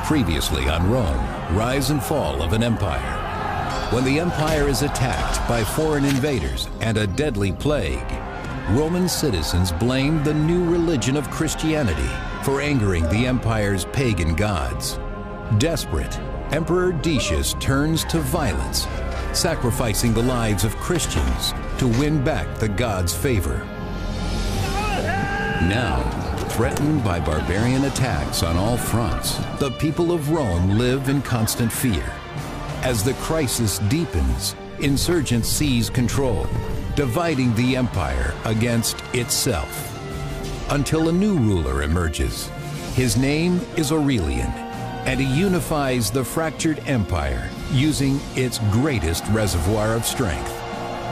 Previously on Rome, rise and fall of an empire. When the empire is attacked by foreign invaders and a deadly plague, Roman citizens blamed the new religion of Christianity for angering the empire's pagan gods. Desperate, Emperor Decius turns to violence, sacrificing the lives of Christians to win back the gods' favor. Now, threatened by barbarian attacks on all fronts, the people of Rome live in constant fear. As the crisis deepens, insurgents seize control, dividing the empire against itself. Until a new ruler emerges. His name is Aurelian, and he unifies the fractured empire using its greatest reservoir of strength,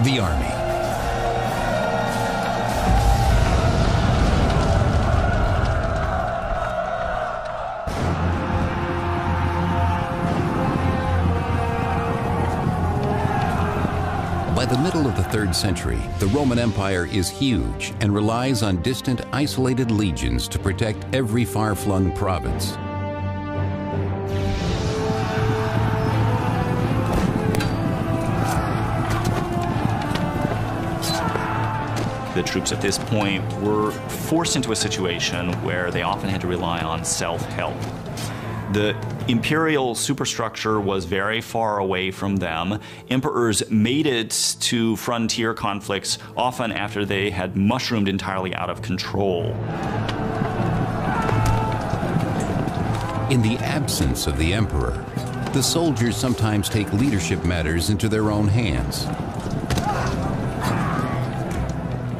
the army. By the middle of the 3rd century, the Roman Empire is huge and relies on distant, isolated legions to protect every far-flung province. The troops at this point were forced into a situation where they often had to rely on self-help. The imperial superstructure was very far away from them. Emperors made it to frontier conflicts often after they had mushroomed entirely out of control. In the absence of the emperor, the soldiers sometimes take leadership matters into their own hands.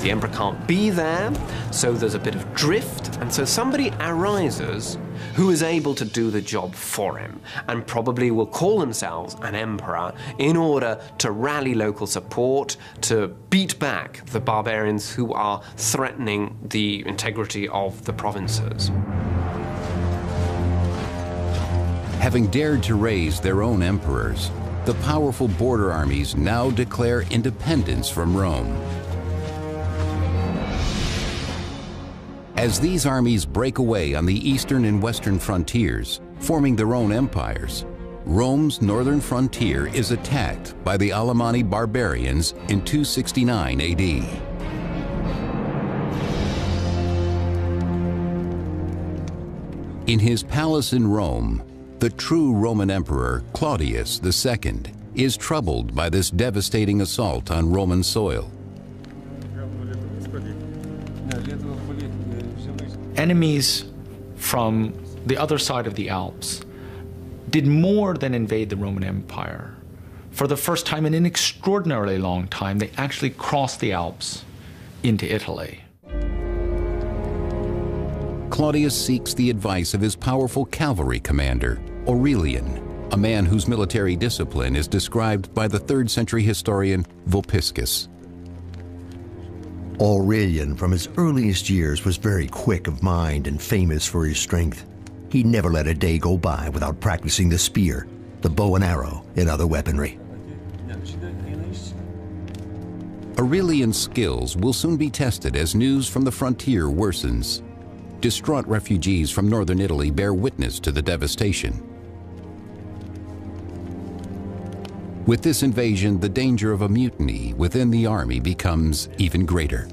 The emperor can't be there, so there's a bit of drift, and so somebody arises who is able to do the job for him, and probably will call themselves an emperor in order to rally local support, to beat back the barbarians who are threatening the integrity of the provinces. Having dared to raise their own emperors, the powerful border armies now declare independence from Rome. As these armies break away on the eastern and western frontiers, forming their own empires, Rome's northern frontier is attacked by the Alemanni barbarians in 269 AD. In his palace in Rome, the true Roman Emperor Claudius II is troubled by this devastating assault on Roman soil. Enemies from the other side of the Alps did more than invade the Roman Empire. For the first time in an extraordinarily long time, they actually crossed the Alps into Italy. Claudius seeks the advice of his powerful cavalry commander, Aurelian, a man whose military discipline is described by the 3rd century historian Vopiscus. Aurelian, from his earliest years, was very quick of mind and famous for his strength. He never let a day go by without practicing the spear, the bow and arrow, and other weaponry. Aurelian's skills will soon be tested as news from the frontier worsens. Distraught refugees from northern Italy bear witness to the devastation. With this invasion, the danger of a mutiny within the army becomes even greater.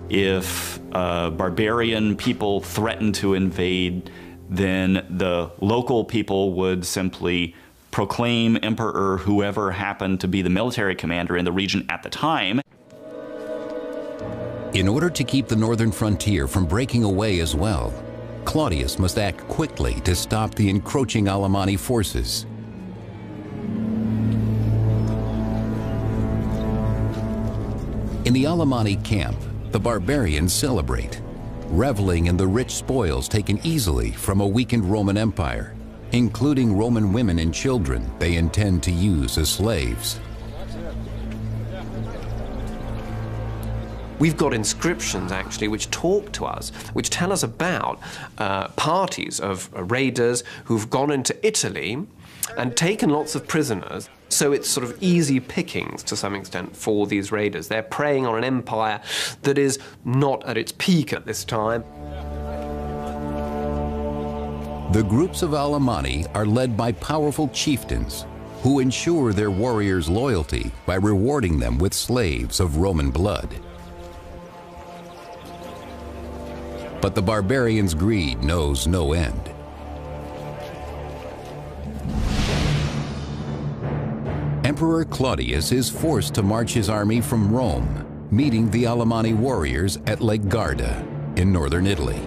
If barbarian people threatened to invade, then the local people would simply proclaim emperor whoever happened to be the military commander in the region at the time. In order to keep the northern frontier from breaking away as well, Claudius must act quickly to stop the encroaching Alemanni forces. In the Alemanni camp, the barbarians celebrate, reveling in the rich spoils taken easily from a weakened Roman Empire, including Roman women and children they intend to use as slaves. We've got inscriptions, actually, which talk to us, which tell us about parties of raiders who've gone into Italy and taken lots of prisoners. So it's sort of easy pickings, to some extent, for these raiders. They're preying on an empire that is not at its peak at this time. The groups of Alemanni are led by powerful chieftains who ensure their warriors' loyalty by rewarding them with slaves of Roman blood. But the barbarians' greed knows no end. Emperor Claudius is forced to march his army from Rome, meeting the Alemanni warriors at Lake Garda in northern Italy.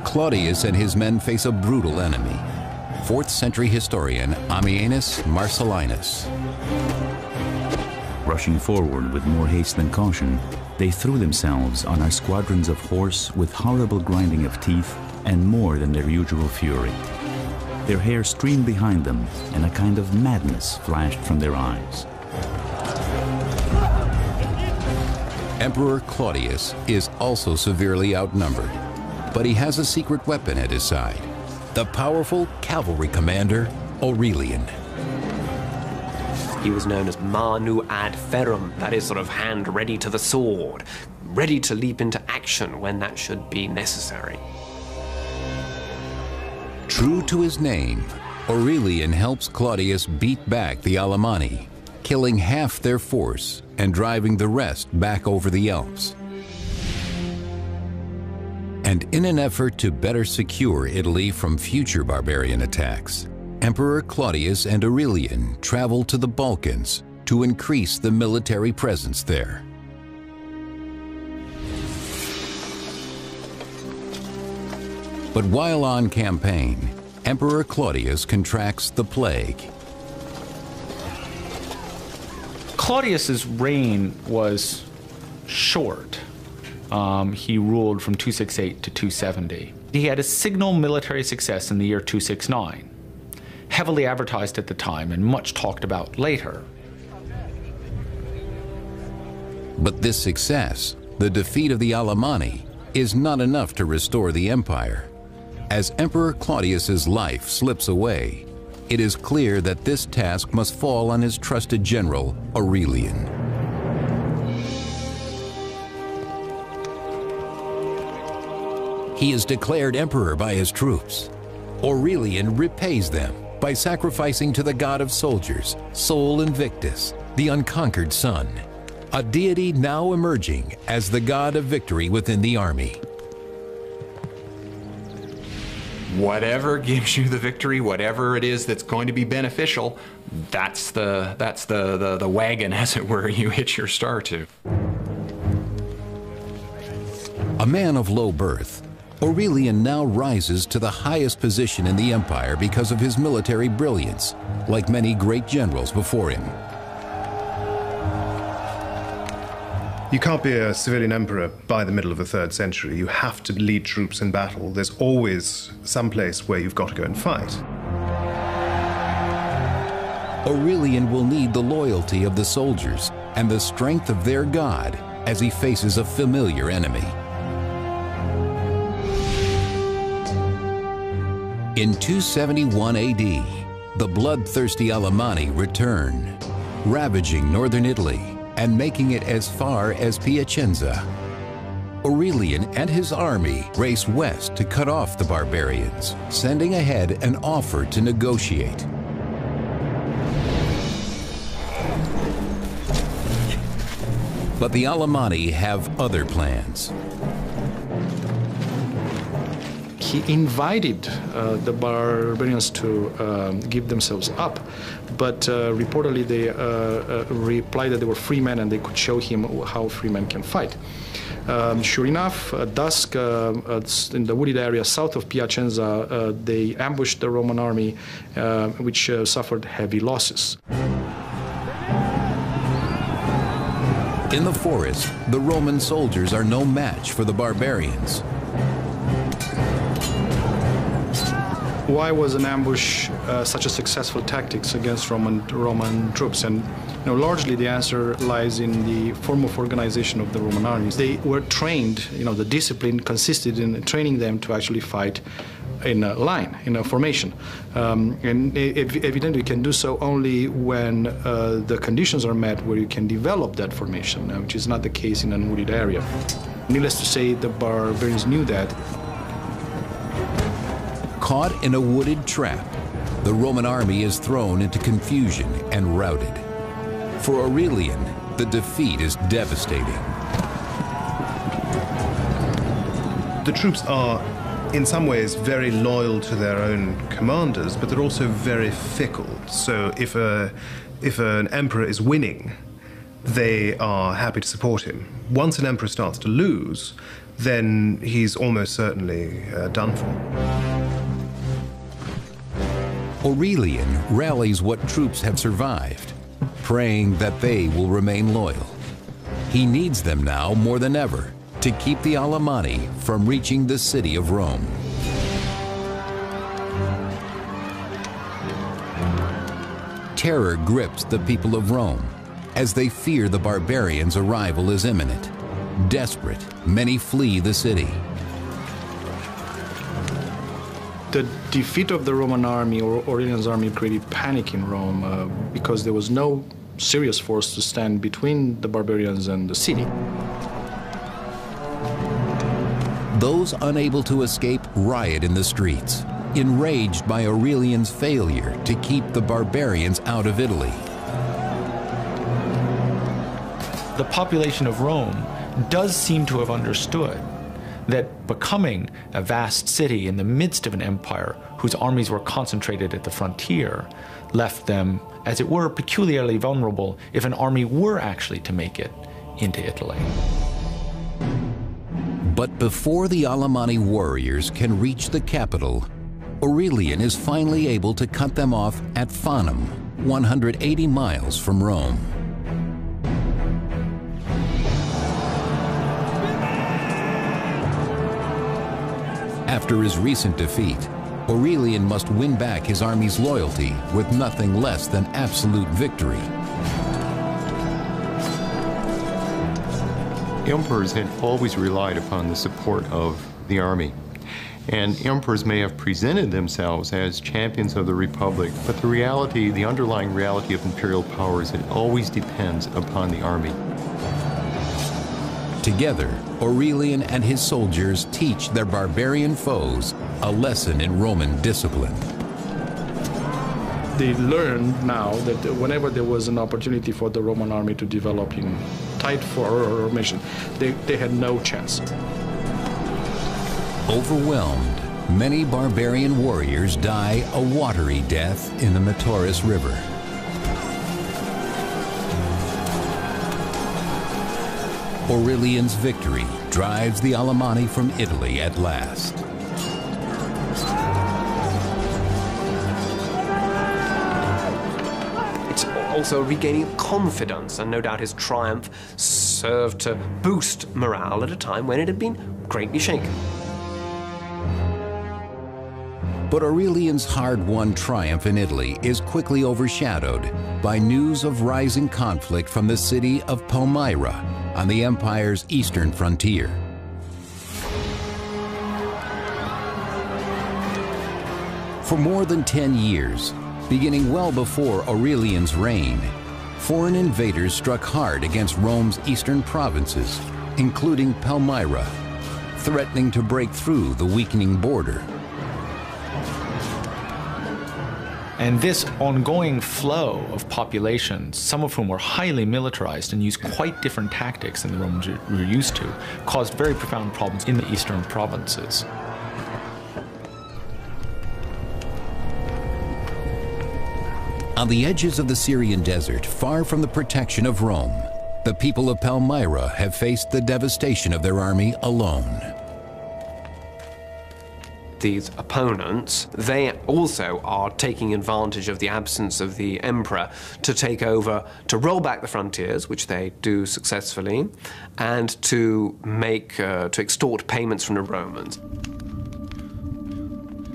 Claudius and his men face a brutal enemy, 4th century historian Ammianus Marcellinus. Rushing forward with more haste than caution, they threw themselves on our squadrons of horse with horrible grinding of teeth and more than their usual fury. Their hair streamed behind them, and a kind of madness flashed from their eyes. Emperor Claudius is also severely outnumbered, but he has a secret weapon at his side, the powerful cavalry commander Aurelian. He was known as manu ad ferrum, that is, sort of hand ready to the sword, ready to leap into action when that should be necessary. True to his name, Aurelian helps Claudius beat back the Alemanni, killing half their force and driving the rest back over the Alps. And in an effort to better secure Italy from future barbarian attacks, Emperor Claudius and Aurelian traveled to the Balkans to increase the military presence there. But while on campaign, Emperor Claudius contracts the plague. Claudius's reign was short. He ruled from 268 to 270. He had a signal military success in the year 269, heavily advertised at the time and much talked about later. But this success, the defeat of the Alemanni, is not enough to restore the empire. As Emperor Claudius's life slips away, it is clear that this task must fall on his trusted general, Aurelian. He is declared emperor by his troops. Aurelian repays them by sacrificing to the god of soldiers, Sol Invictus, the unconquered sun, a deity now emerging as the god of victory within the army. Whatever gives you the victory, whatever it is that's going to be beneficial, that's the wagon, as it were, you hitch your star to. A man of low birth, Aurelian now rises to the highest position in the empire because of his military brilliance, like many great generals before him. You can't be a civilian emperor by the middle of the 3rd century. You have to lead troops in battle. There's always some place where you've got to go and fight. Aurelian will need the loyalty of the soldiers and the strength of their god as he faces a familiar enemy. In 271 AD, the bloodthirsty Alemanni return, ravaging northern Italy and making it as far as Piacenza. Aurelian and his army race west to cut off the barbarians, sending ahead an offer to negotiate. But the Alemanni have other plans. He invited the barbarians to give themselves up, but reportedly they replied that they were free men and they could show him how free men can fight. Sure enough, at dusk, in the wooded area south of Piacenza, they ambushed the Roman army, which suffered heavy losses. In the forest, the Roman soldiers are no match for the barbarians. Why was an ambush such a successful tactics against Roman troops? And largely the answer lies in the form of organization of the Roman armies. They were trained, the discipline consisted in training them to actually fight in a line, in a formation. And evidently you can do so only when the conditions are met where you can develop that formation, which is not the case in an wooded area. Needless to say, the barbarians knew that. Caught in a wooded trap, the Roman army is thrown into confusion and routed. For Aurelian, the defeat is devastating. The troops are, in some ways, very loyal to their own commanders, but they're also very fickle. So if an emperor is winning, they are happy to support him. Once an emperor starts to lose, then he's almost certainly done for. Aurelian rallies what troops have survived, praying that they will remain loyal. He needs them now more than ever to keep the Alemanni from reaching the city of Rome. Terror grips the people of Rome as they fear the barbarians' arrival is imminent. Desperate, many flee the city. The defeat of the Roman army, or Aurelian's army, created panic in Rome because there was no serious force to stand between the barbarians and the city. Those unable to escape riot in the streets, enraged by Aurelian's failure to keep the barbarians out of Italy. The population of Rome does seem to have understood that becoming a vast city in the midst of an empire whose armies were concentrated at the frontier left them, as it were, peculiarly vulnerable if an army were actually to make it into Italy. But before the Alemanni warriors can reach the capital, Aurelian is finally able to cut them off at Fanum, 180 miles from Rome. After his recent defeat, Aurelian must win back his army's loyalty with nothing less than absolute victory. Emperors had always relied upon the support of the army. And emperors may have presented themselves as champions of the Republic, but the reality, the underlying reality of imperial power is it always depends upon the army. Together, Aurelian and his soldiers teach their barbarian foes a lesson in Roman discipline. They learned now that whenever there was an opportunity for the Roman army to develop in tight formation, they had no chance. Overwhelmed, many barbarian warriors die a watery death in the Metaurus River. Aurelian's victory drives the Alemanni from Italy at last. It's also regaining confidence, and no doubt his triumph served to boost morale at a time when it had been greatly shaken. But Aurelian's hard-won triumph in Italy is quickly overshadowed by news of rising conflict from the city of Palmyra on the empire's eastern frontier. For more than 10 years, beginning well before Aurelian's reign, foreign invaders struck hard against Rome's eastern provinces, including Palmyra, threatening to break through the weakening border. And this ongoing flow of populations, some of whom were highly militarized and used quite different tactics than the Romans were used to, caused very profound problems in the eastern provinces. On the edges of the Syrian desert, far from the protection of Rome, the people of Palmyra have faced the devastation of their army alone. These opponents, they also are taking advantage of the absence of the emperor to take over, to roll back the frontiers, which they do successfully, and to extort payments from the Romans.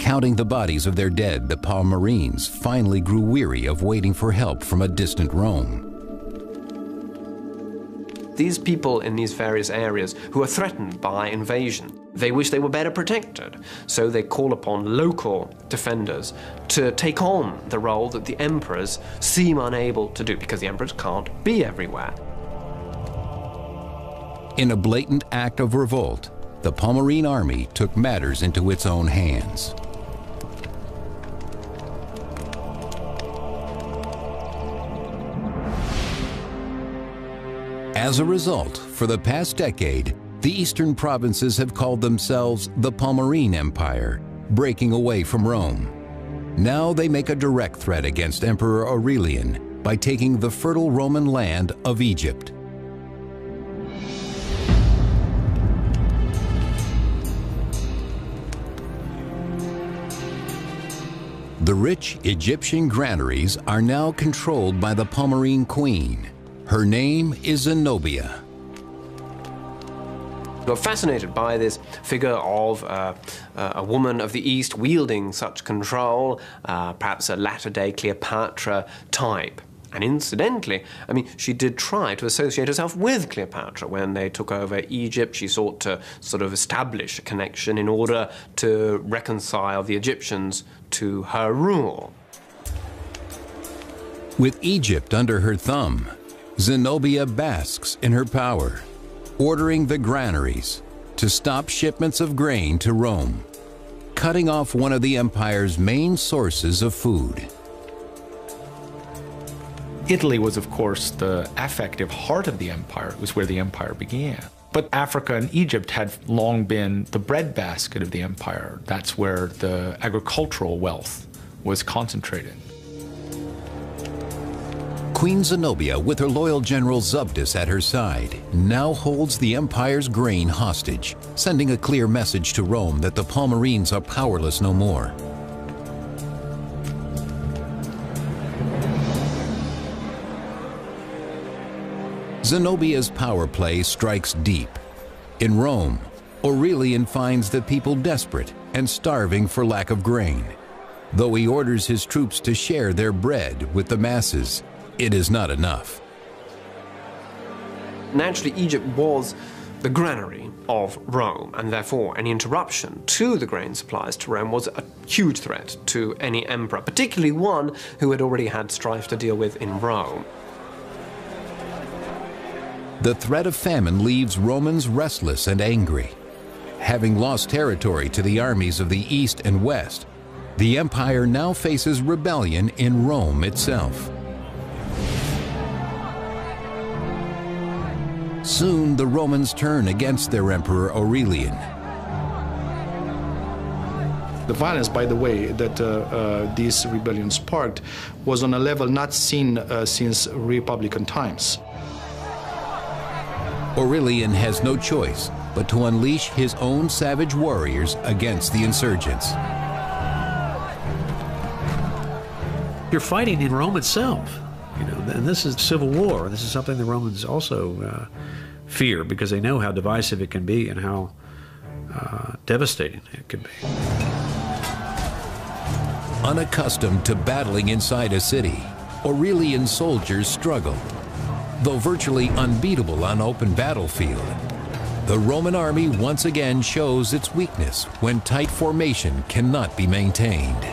Counting the bodies of their dead, the Palmyrene finally grew weary of waiting for help from a distant Rome. These people in these various areas who are threatened by invasion, they wish they were better protected, so they call upon local defenders to take on the role that the emperors seem unable to do, because the emperors can't be everywhere. In a blatant act of revolt, the Palmyrene army took matters into its own hands. As a result, for the past decade, the eastern provinces have called themselves the Palmyrene Empire, breaking away from Rome. Now they make a direct threat against Emperor Aurelian by taking the fertile Roman land of Egypt. The rich Egyptian granaries are now controlled by the Palmyrene queen. Her name is Zenobia. We're fascinated by this figure of a woman of the East wielding such control, perhaps a latter-day Cleopatra type. And incidentally, I mean, she did try to associate herself with Cleopatra. When they took over Egypt, she sought to sort of establish a connection in order to reconcile the Egyptians to her rule. With Egypt under her thumb, Zenobia basks in her power, ordering the granaries to stop shipments of grain to Rome, cutting off one of the empire's main sources of food. Italy was, of course, the affective heart of the empire. It was where the empire began. But Africa and Egypt had long been the breadbasket of the empire. That's where the agricultural wealth was concentrated. Queen Zenobia, with her loyal general Zubdus at her side, now holds the empire's grain hostage, sending a clear message to Rome that the Palmyrenes are powerless no more. Zenobia's power play strikes deep. In Rome, Aurelian finds the people desperate and starving for lack of grain. Though he orders his troops to share their bread with the masses, it is not enough. Naturally, Egypt was the granary of Rome, and therefore any interruption to the grain supplies to Rome was a huge threat to any emperor, particularly one who had already had strife to deal with in Rome. The threat of famine leaves Romans restless and angry. Having lost territory to the armies of the East and West, the empire now faces rebellion in Rome itself. Soon the Romans turn against their emperor Aurelian. The violence, by the way, that these rebellions sparked was on a level not seen since Republican times. Aurelian has no choice but to unleash his own savage warriors against the insurgents. You're fighting in Rome itself, you know, and this is civil war. This is something the Romans also fear because they know how divisive it can be and how devastating it could be. Unaccustomed to battling inside a city, Aurelian soldiers struggle. Though virtually unbeatable on open battlefield, the Roman army once again shows its weakness when tight formation cannot be maintained.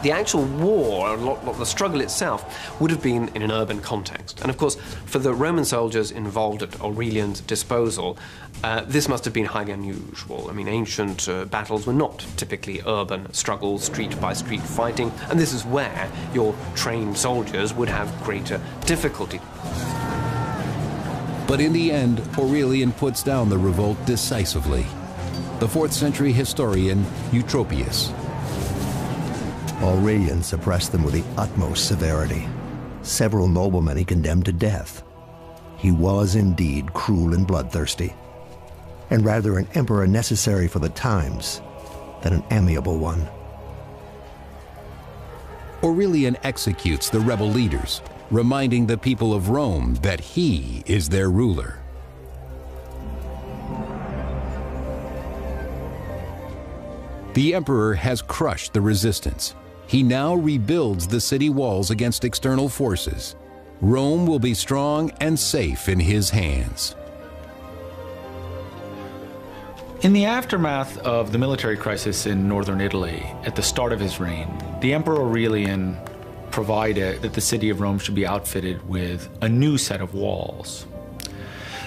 The actual war, the struggle itself, would have been in an urban context. And of course, for the Roman soldiers involved at Aurelian's disposal, this must have been highly unusual. I mean, ancient battles were not typically urban struggles, street by street fighting, and this is where your trained soldiers would have greater difficulty. But in the end, Aurelian puts down the revolt decisively. The 4th century historian Eutropius. Aurelian suppressed them with the utmost severity. Several noblemen he condemned to death. He was indeed cruel and bloodthirsty, and rather an emperor necessary for the times than an amiable one. Aurelian executes the rebel leaders, reminding the people of Rome that he is their ruler. The emperor has crushed the resistance. He now rebuilds the city walls against external forces. Rome will be strong and safe in his hands. In the aftermath of the military crisis in northern Italy, at the start of his reign, the Emperor Aurelian provided that the city of Rome should be outfitted with a new set of walls.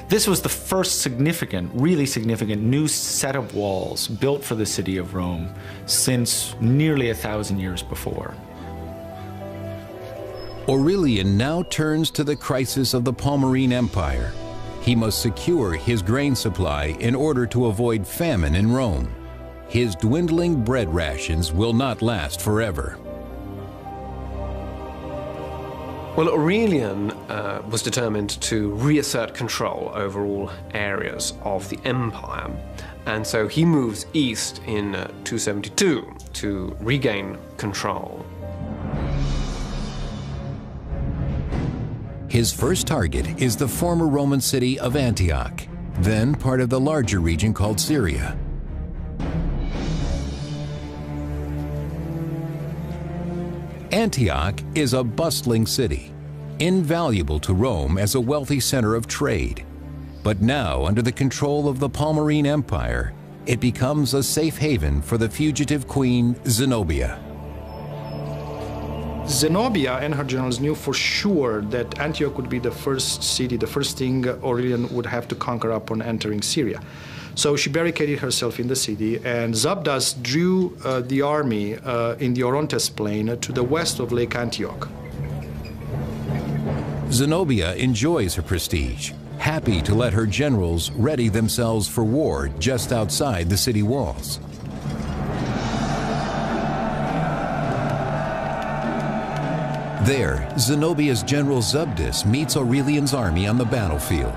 This was the first significant, really significant new set of walls built for the city of Rome since nearly 1,000 years before. Aurelian now turns to the crisis of the Palmyrene Empire. He must secure his grain supply in order to avoid famine in Rome. His dwindling bread rations will not last forever. Well, Aurelian was determined to reassert control over all areas of the empire, and so he moves east in 272 to regain control. His first target is the former Roman city of Antioch, then part of the larger region called Syria. Antioch is a bustling city, invaluable to Rome as a wealthy center of trade. But now, under the control of the Palmyrene Empire, it becomes a safe haven for the fugitive queen Zenobia. Zenobia and her generals knew for sure that Antioch would be the first city, the first thing Aurelian would have to conquer upon entering Syria. So she barricaded herself in the city, and Zabdas drew the army in the Orontes plain to the west of Lake Antioch. Zenobia enjoys her prestige, happy to let her generals ready themselves for war just outside the city walls. There, Zenobia's general Zabdas meets Aurelian's army on the battlefield.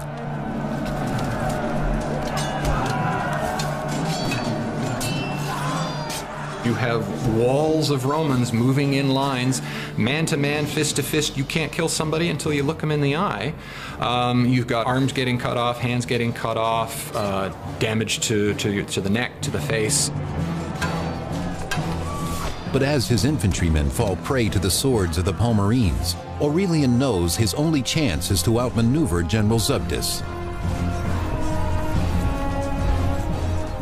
You have walls of Romans moving in lines, man to man, fist to fist. You can't kill somebody until you look them in the eye. You've got arms getting cut off, hands getting cut off, damage to the neck, to the face. But as his infantrymen fall prey to the swords of the Palmyrenes, Aurelian knows his only chance is to outmaneuver General Zabdas.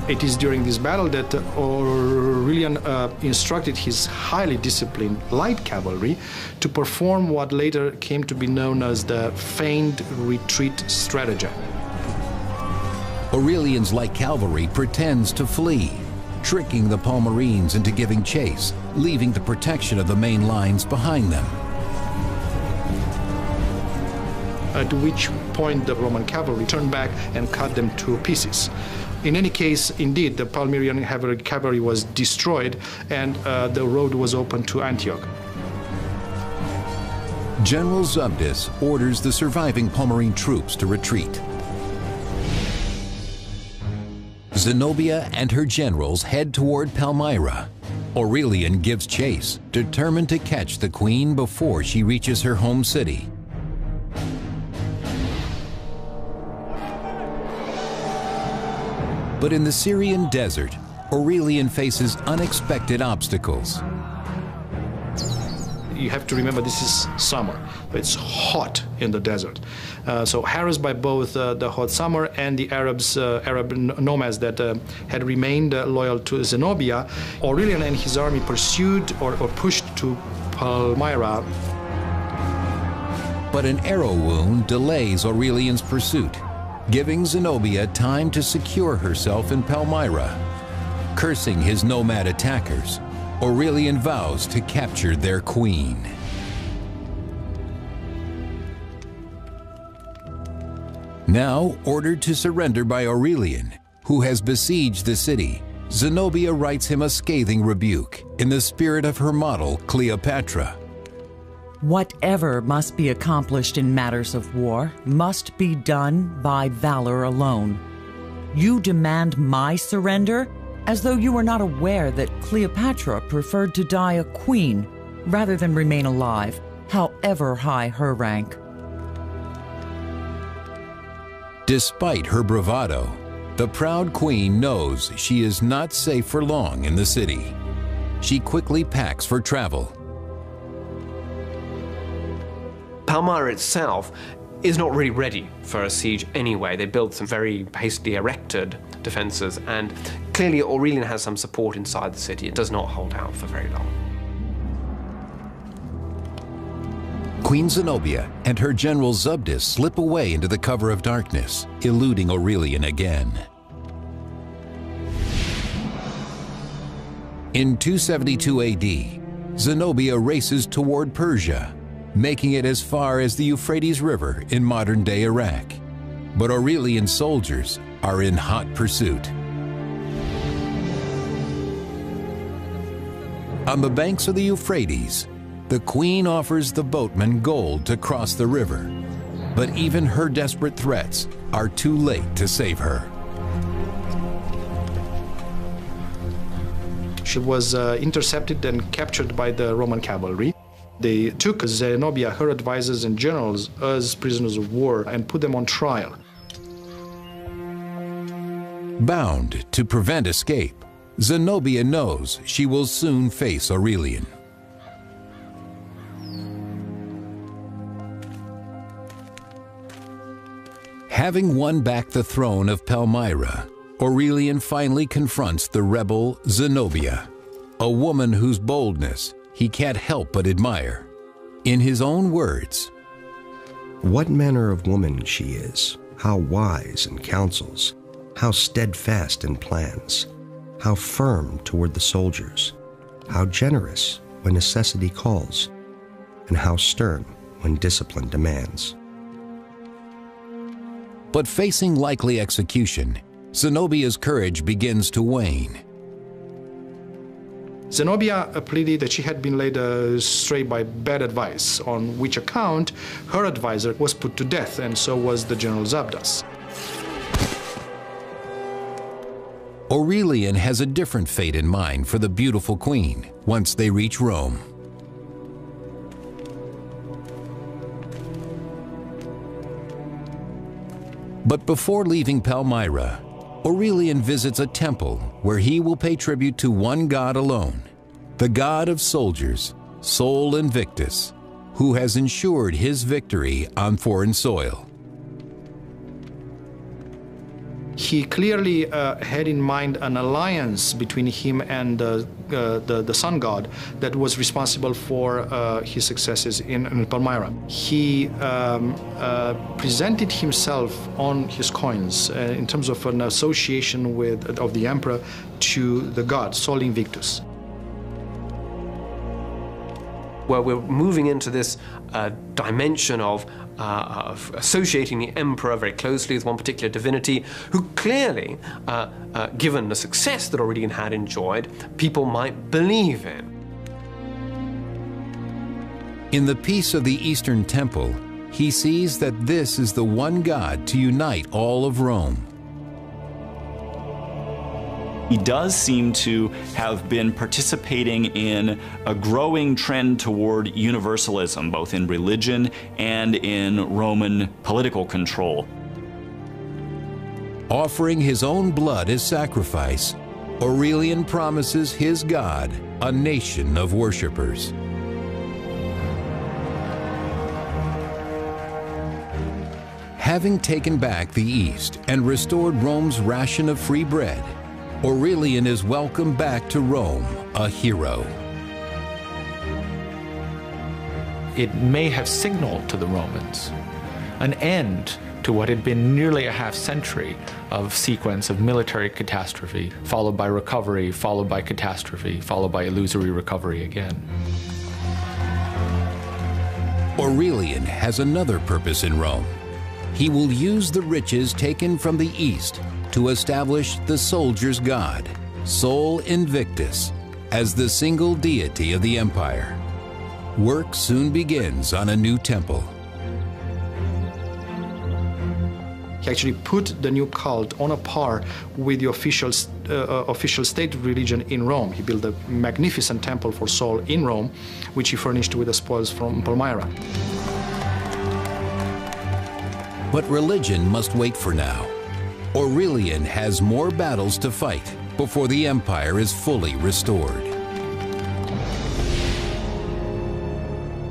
It is during this battle that Aurelian instructed his highly disciplined light cavalry to perform what later came to be known as the feigned retreat stratagem. Aurelian's light cavalry pretends to flee, tricking the Palmyrenes into giving chase, leaving the protection of the main lines behind them. At which point the Roman cavalry turned back and cut them to pieces. In any case, indeed, the Palmyrean cavalry was destroyed and the road was open to Antioch. General Zabdas orders the surviving Palmyrene troops to retreat. Zenobia and her generals head toward Palmyra. Aurelian gives chase, determined to catch the queen before she reaches her home city. But in the Syrian desert, Aurelian faces unexpected obstacles. You have to remember this is summer. It's hot in the desert. So harassed by both the hot summer and the Arab nomads that had remained loyal to Zenobia, Aurelian and his army pursued or pushed to Palmyra. But an arrow wound delays Aurelian's pursuit, giving Zenobia time to secure herself in Palmyra. Cursing his nomad attackers, Aurelian vows to capture their queen. Now ordered to surrender by Aurelian, who has besieged the city, Zenobia writes him a scathing rebuke in the spirit of her model, Cleopatra. Whatever must be accomplished in matters of war must be done by valor alone. You demand my surrender as though you were not aware that Cleopatra preferred to die a queen rather than remain alive, however high her rank. Despite her bravado, the proud queen knows she is not safe for long in the city. She quickly packs for travel. Palmyra itself is not really ready for a siege anyway. They built some very hastily erected defenses, and clearly Aurelian has some support inside the city. It does not hold out for very long. Queen Zenobia and her general Zubdus slip away into the cover of darkness, eluding Aurelian again. In 272 AD, Zenobia races toward Persia, making it as far as the Euphrates River in modern-day Iraq. But Aurelian's soldiers are in hot pursuit. On the banks of the Euphrates, the queen offers the boatmen gold to cross the river, but even her desperate threats are too late to save her. She was intercepted and captured by the Roman cavalry. They took Zenobia, her advisors and generals, as prisoners of war and put them on trial. Bound to prevent escape, Zenobia knows she will soon face Aurelian. Having won back the throne of Palmyra, Aurelian finally confronts the rebel Zenobia, a woman whose boldness he can't help but admire. In his own words, "What manner of woman she is, how wise in counsels, how steadfast in plans, how firm toward the soldiers, how generous when necessity calls, and how stern when discipline demands." But facing likely execution, Zenobia's courage begins to wane. Zenobia pleaded that she had been led astray by bad advice, on which account her advisor was put to death, and so was the general Zubdus. Aurelian has a different fate in mind for the beautiful queen once they reach Rome. But before leaving Palmyra, Aurelian visits a temple where he will pay tribute to one god alone, the god of soldiers, Sol Invictus, who has ensured his victory on foreign soil. He clearly had in mind an alliance between him and the sun god that was responsible for his successes in Palmyra. He presented himself on his coins in terms of an association of the emperor to the god, Sol Invictus. Where we're moving into this dimension of associating the emperor very closely with one particular divinity, who clearly, given the success that Aurelian had enjoyed, people might believe in. In the peace of the Eastern Temple, he sees that this is the one God to unite all of Rome. He does seem to have been participating in a growing trend toward universalism, both in religion and in Roman political control. Offering his own blood as sacrifice, Aurelian promises his God a nation of worshipers. Having taken back the East and restored Rome's ration of free bread, Aurelian is welcomed back to Rome, a hero. It may have signaled to the Romans an end to what had been nearly a half century of sequence of military catastrophe, followed by recovery, followed by catastrophe, followed by illusory recovery again. Aurelian has another purpose in Rome. He will use the riches taken from the East to establish the soldier's god, Sol Invictus, as the single deity of the empire. Work soon begins on a new temple. He actually put the new cult on a par with the official state religion in Rome. He built a magnificent temple for Sol in Rome, which he furnished with the spoils from Palmyra. But religion must wait for now. Aurelian has more battles to fight before the empire is fully restored.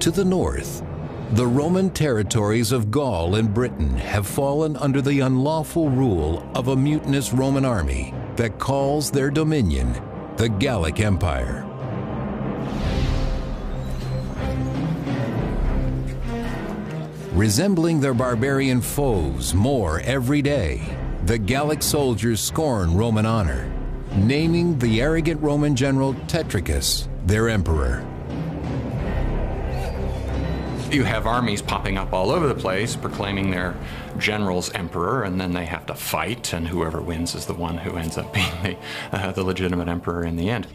To the north, the Roman territories of Gaul and Britain have fallen under the unlawful rule of a mutinous Roman army that calls their dominion the Gallic Empire. Resembling their barbarian foes more every day, the Gallic soldiers scorn Roman honor, naming the arrogant Roman general Tetricus their emperor. You have armies popping up all over the place, proclaiming their generals emperor, and then they have to fight, and whoever wins is the one who ends up being the legitimate emperor in the end.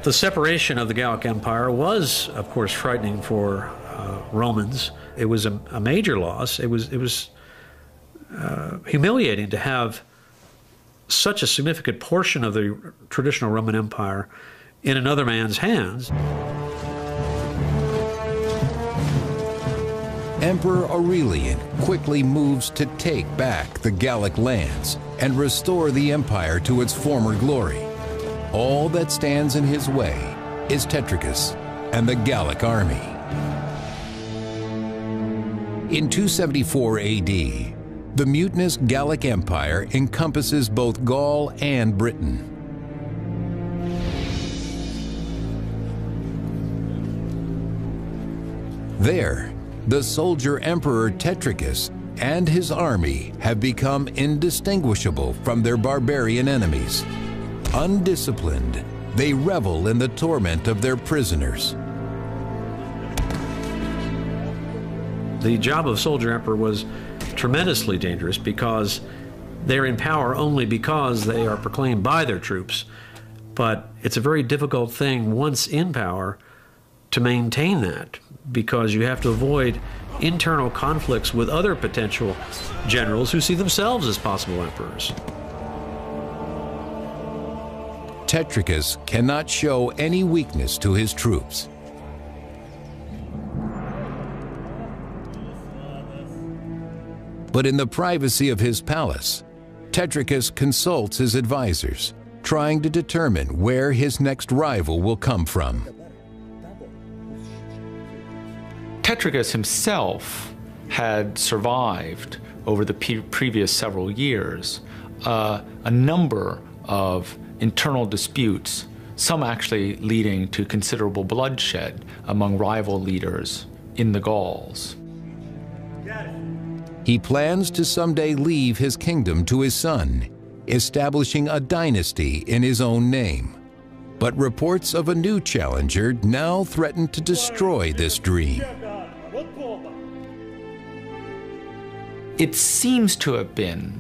The separation of the Gallic Empire was, of course, frightening for Romans. It was a major loss. It was humiliating to have such a significant portion of the traditional Roman Empire in another man's hands. Emperor Aurelian quickly moves to take back the Gallic lands and restore the empire to its former glory. All that stands in his way is Tetricus and the Gallic army. In 274 AD, the mutinous Gallic Empire encompasses both Gaul and Britain. There, the soldier Emperor Tetricus and his army have become indistinguishable from their barbarian enemies. Undisciplined, they revel in the torment of their prisoners. The job of soldier emperor was tremendously dangerous because they're in power only because they are proclaimed by their troops. But it's a very difficult thing once in power to maintain that, because you have to avoid internal conflicts with other potential generals who see themselves as possible emperors. Tetricus cannot show any weakness to his troops. But in the privacy of his palace, Tetricus consults his advisors, trying to determine where his next rival will come from. Tetricus himself had survived over the previous several years a number of internal disputes, some actually leading to considerable bloodshed among rival leaders in the Gauls. He plans to someday leave his kingdom to his son, establishing a dynasty in his own name. But reports of a new challenger now threaten to destroy this dream. It seems to have been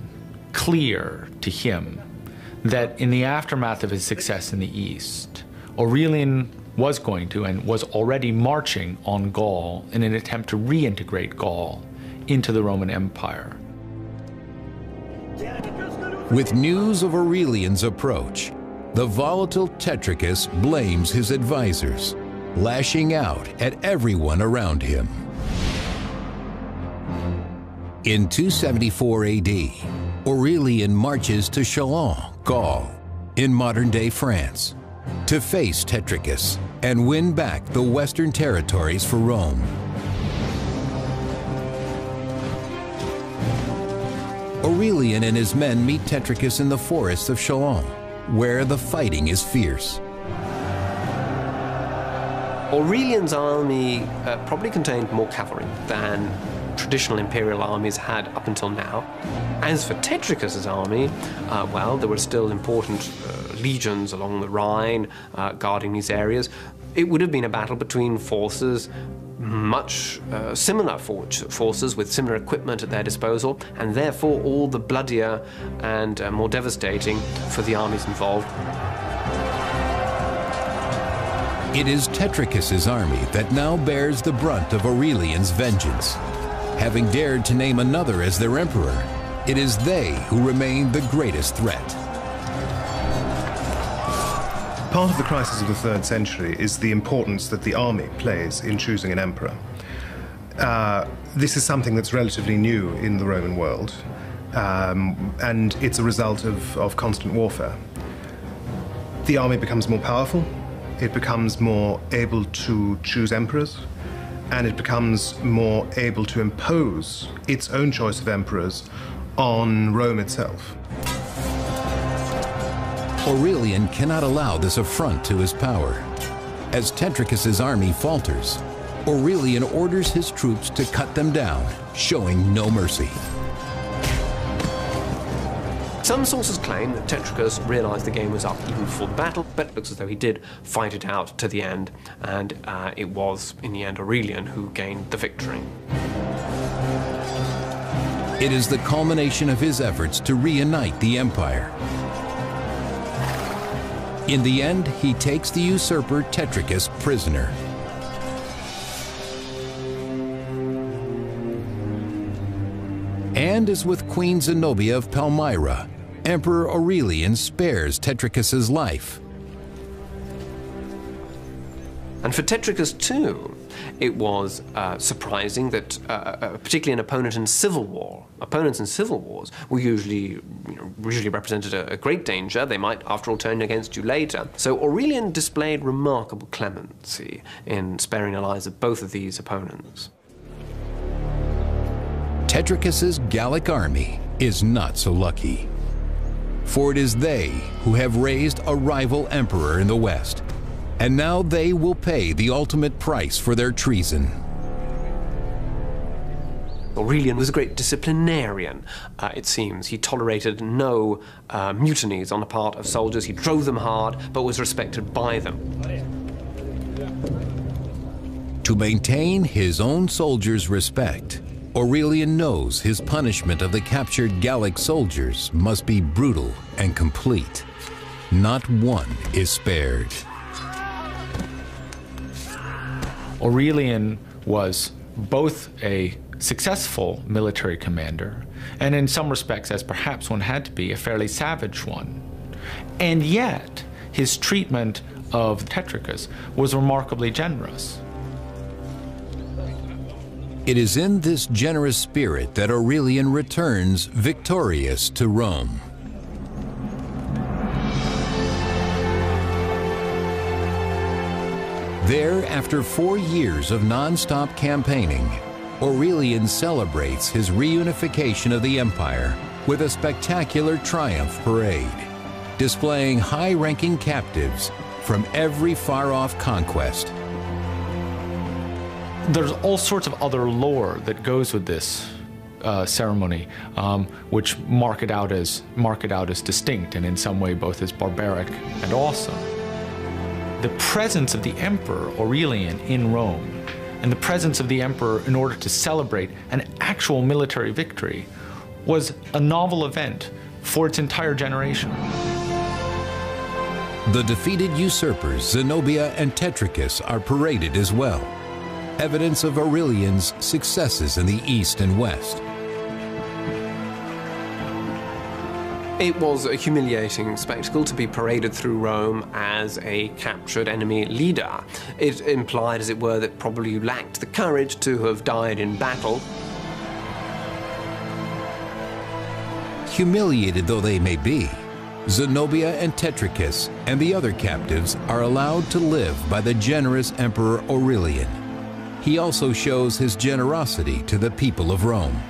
clear to him that in the aftermath of his success in the East, Aurelian was going to and was already marching on Gaul in an attempt to reintegrate Gaul into the Roman Empire. With news of Aurelian's approach, the volatile Tetricus blames his advisors, lashing out at everyone around him. In 274 AD, Aurelian marches to Chalons, Gaul, in modern-day France, to face Tetricus and win back the western territories for Rome. Aurelian and his men meet Tetricus in the forests of Chalons, where the fighting is fierce. Aurelian's army probably contained more cavalry than traditional imperial armies had up until now. As for Tetricus's army, well, there were still important legions along the Rhine guarding these areas. It would have been a battle between forces, much similar forces with similar equipment at their disposal, and therefore all the bloodier and more devastating for the armies involved. It is Tetricus's army that now bears the brunt of Aurelian's vengeance. Having dared to name another as their emperor, it is they who remain the greatest threat. Part of the crisis of the 3rd century is the importance that the army plays in choosing an emperor. This is something that's relatively new in the Roman world, and it's a result of constant warfare. The army becomes more powerful, it becomes more able to choose emperors, and it becomes more able to impose its own choice of emperors on Rome itself. Aurelian cannot allow this affront to his power. As Tetricus's army falters, Aurelian orders his troops to cut them down, showing no mercy. Some sources claim that Tetricus realized the game was up even before the battle, but it looks as though he did fight it out to the end, and it was, in the end, Aurelian who gained the victory. It is the culmination of his efforts to reunite the empire. In the end, he takes the usurper Tetricus prisoner. And as with Queen Zenobia of Palmyra, Emperor Aurelian spares Tetricus's life. And for Tetricus too, it was surprising that, particularly an opponent in civil war, opponents in civil wars were usually represented a great danger. They might, after all, turn against you later. So Aurelian displayed remarkable clemency in sparing the lives of both of these opponents. Tetricus's Gallic army is not so lucky, for it is they who have raised a rival emperor in the West, and now they will pay the ultimate price for their treason. Aurelian was a great disciplinarian, it seems. He tolerated no mutinies on the part of soldiers. He drove them hard, but was respected by them. To maintain his own soldiers' respect, Aurelian knows his punishment of the captured Gallic soldiers must be brutal and complete. Not one is spared. Aurelian was both a successful military commander and in some respects, as perhaps one had to be, a fairly savage one. And yet, his treatment of Tetricus was remarkably generous. It is in this generous spirit that Aurelian returns victorious to Rome. There, after 4 years of non-stop campaigning, Aurelian celebrates his reunification of the empire with a spectacular triumph parade, displaying high-ranking captives from every far-off conquest. There's all sorts of other lore that goes with this ceremony, which mark it out as distinct and in some way both as barbaric and awesome. The presence of the emperor Aurelian in Rome and the presence of the emperor in order to celebrate an actual military victory was a novel event for its entire generation. The defeated usurpers Zenobia and Tetricus are paraded as well, evidence of Aurelian's successes in the East and West. It was a humiliating spectacle to be paraded through Rome as a captured enemy leader. It implied, as it were, that probably you lacked the courage to have died in battle. Humiliated though they may be, Zenobia and Tetricus and the other captives are allowed to live by the generous Emperor Aurelian. He also shows his generosity to the people of Rome.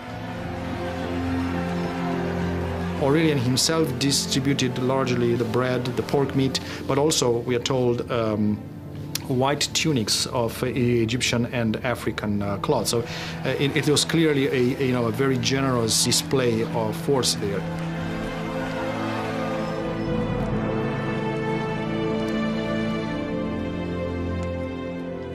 Aurelian himself distributed largely the bread, the pork meat, but also, we are told, white tunics of Egyptian and African cloth. So it was clearly a very generous display of force there.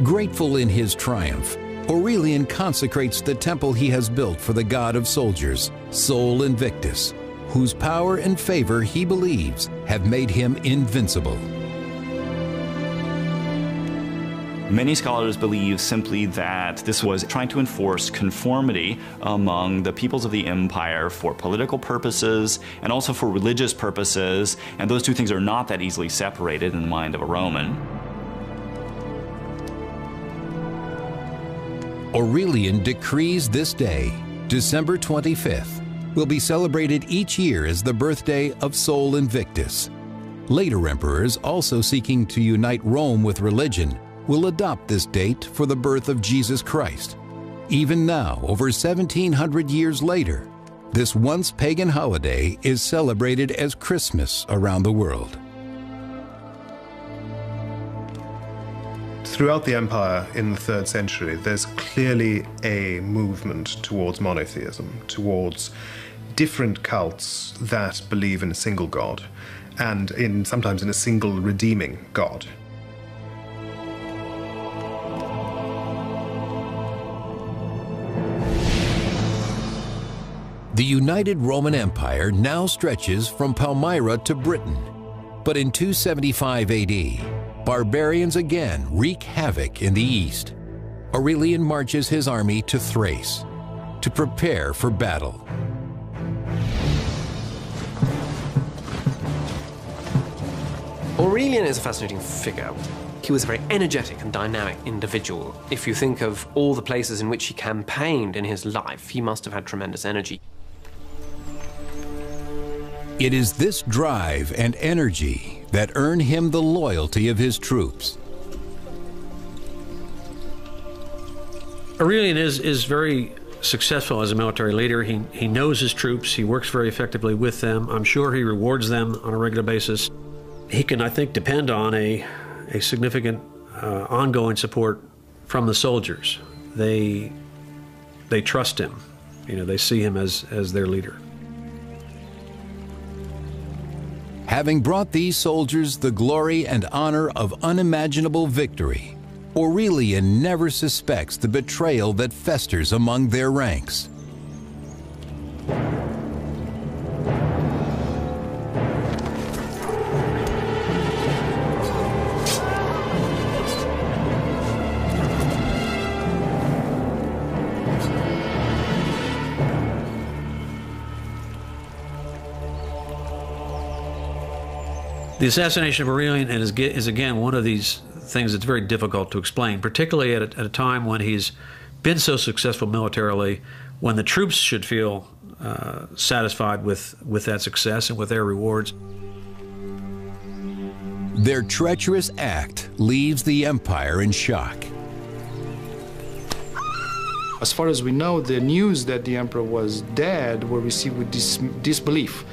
Grateful in his triumph, Aurelian consecrates the temple he has built for the god of soldiers, Sol Invictus, whose power and favor he believes have made him invincible. Many scholars believe simply that this was trying to enforce conformity among the peoples of the empire for political purposes and also for religious purposes, and those two things are not that easily separated in the mind of a Roman. Aurelian decrees this day, December 25th, will be celebrated each year as the birthday of Sol Invictus. Later emperors, also seeking to unite Rome with religion, will adopt this date for the birth of Jesus Christ. Even now, over 1,700 years later, this once pagan holiday is celebrated as Christmas around the world. Throughout the empire in the 3rd century, there's clearly a movement towards monotheism, towards different cults that believe in a single god, and sometimes in a single redeeming god. The United Roman Empire now stretches from Palmyra to Britain, but in 275 AD, barbarians again wreak havoc in the east. Aurelian marches his army to Thrace to prepare for battle. Aurelian is a fascinating figure. He was a very energetic and dynamic individual. If you think of all the places in which he campaigned in his life, he must have had tremendous energy. It is this drive and energy that earn him the loyalty of his troops. Aurelian is very successful as a military leader. He knows his troops. He works very effectively with them. I'm sure he rewards them on a regular basis. He can, I think, depend on a significant ongoing support from the soldiers. They trust him. You know, they see him as their leader. Having brought these soldiers the glory and honor of unimaginable victory, Aurelian never suspects the betrayal that festers among their ranks. The assassination of Aurelian is again one of these things that's very difficult to explain, particularly at a time when he's been so successful militarily, when the troops should feel satisfied with that success and with their rewards. Their treacherous act leaves the empire in shock. As far as we know, the news that the emperor was dead were received with disbelief.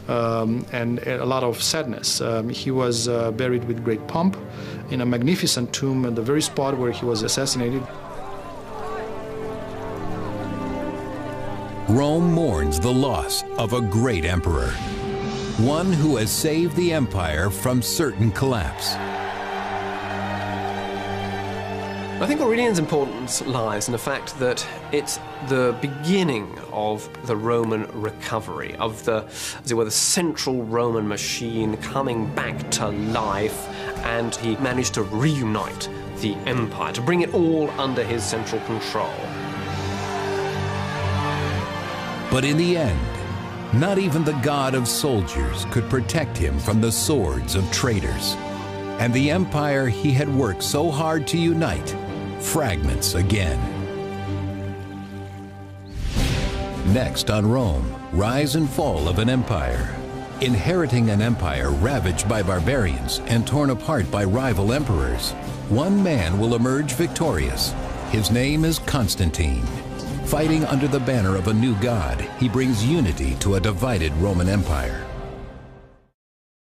And a lot of sadness. He was buried with great pomp in a magnificent tomb at the very spot where he was assassinated. Rome mourns the loss of a great emperor, one who has saved the empire from certain collapse. I think Aurelian's importance lies in the fact that it's the beginning of the Roman recovery, of the, as it were, the central Roman machine coming back to life, and he managed to reunite the empire, to bring it all under his central control. But in the end, not even the god of soldiers could protect him from the swords of traitors. And the empire he had worked so hard to unite fragments again. Next on Rome, rise and fall of an empire. Inheriting an empire ravaged by barbarians and torn apart by rival emperors, one man will emerge victorious. His name is Constantine. Fighting under the banner of a new god, he brings unity to a divided Roman Empire.